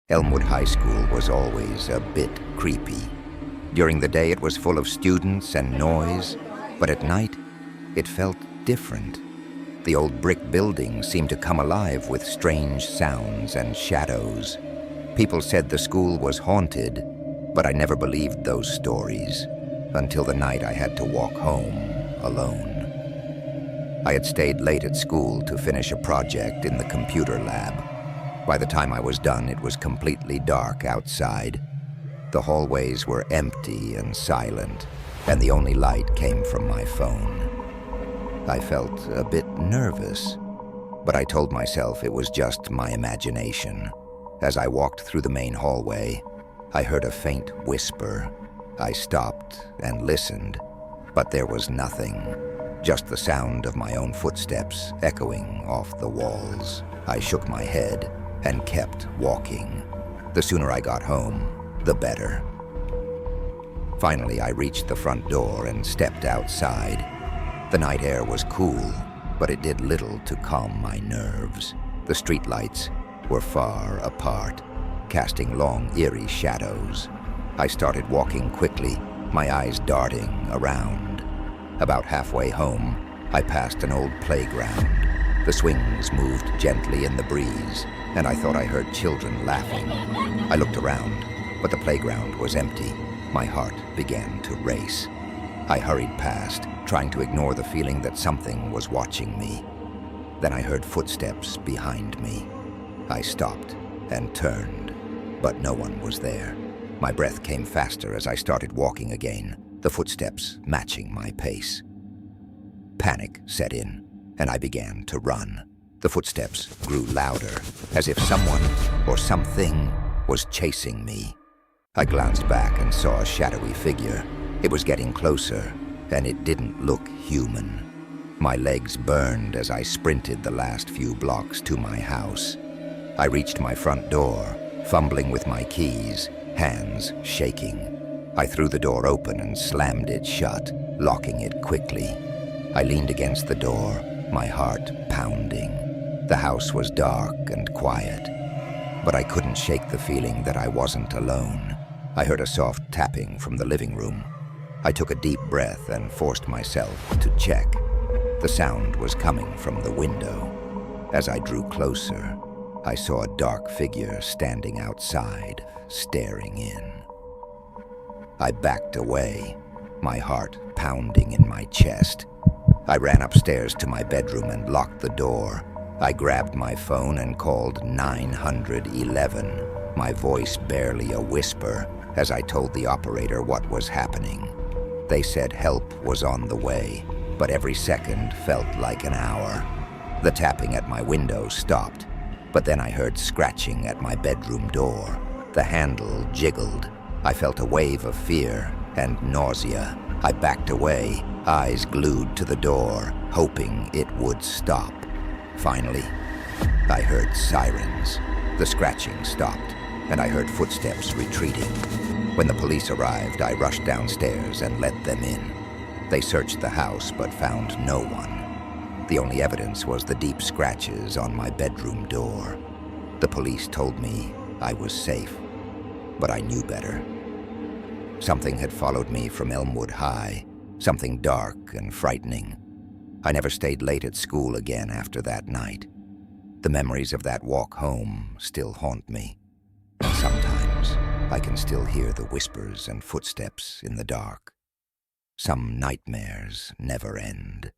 Elmwood High School was always a bit creepy. During the day it was full of students and noise, but at night it felt different. The old brick building seemed to come alive with strange sounds and shadows. People said the school was haunted, but I never believed those stories until the night I had to walk home alone. I had stayed late at school to finish a project in the computer lab. By the time I was done, it was completely dark outside. The hallways were empty and silent, and the only light came from my phone. I felt a bit nervous, but I told myself it was just my imagination. As I walked through the main hallway, I heard a faint whisper. I stopped and listened, but there was nothing, just the sound of my own footsteps echoing off the walls. I shook my head and kept walking. The sooner I got home, the better. Finally, I reached the front door and stepped outside. The night air was cool, but it did little to calm my nerves. The streetlights were far apart, casting long, eerie shadows. I started walking quickly, my eyes darting around. About halfway home, I passed an old playground. The swings moved gently in the breeze, and I thought I heard children laughing. I looked around, but the playground was empty. My heart began to race. I hurried past, trying to ignore the feeling that something was watching me. Then I heard footsteps behind me. I stopped and turned, but no one was there. My breath came faster as I started walking again, the footsteps matching my pace. Panic set in, and I began to run. The footsteps grew louder, as if someone or something was chasing me. I glanced back and saw a shadowy figure. It was getting closer, and it didn't look human. My legs burned as I sprinted the last few blocks to my house. I reached my front door, fumbling with my keys, hands shaking. I threw the door open and slammed it shut, locking it quickly. I leaned against the door, my heart pounding. The house was dark and quiet, but I couldn't shake the feeling that I wasn't alone. I heard a soft tapping from the living room. I took a deep breath and forced myself to check. The sound was coming from the window. As I drew closer, I saw a dark figure standing outside, staring in. I backed away, my heart pounding in my chest. I ran upstairs to my bedroom and locked the door. I grabbed my phone and called 911, my voice barely a whisper, as I told the operator what was happening. They said help was on the way, but every second felt like an hour. The tapping at my window stopped, but then I heard scratching at my bedroom door. The handle jiggled. I felt a wave of fear and nausea. I backed away, eyes glued to the door, hoping it would stop. Finally, I heard sirens. The scratching stopped, and I heard footsteps retreating. When the police arrived, I rushed downstairs and let them in. They searched the house but found no one. The only evidence was the deep scratches on my bedroom door. The police told me I was safe, but I knew better. Something had followed me from Elmwood High, something dark and frightening. I never stayed late at school again after that night. The memories of that walk home still haunt me, and sometimes I can still hear the whispers and footsteps in the dark. Some nightmares never end.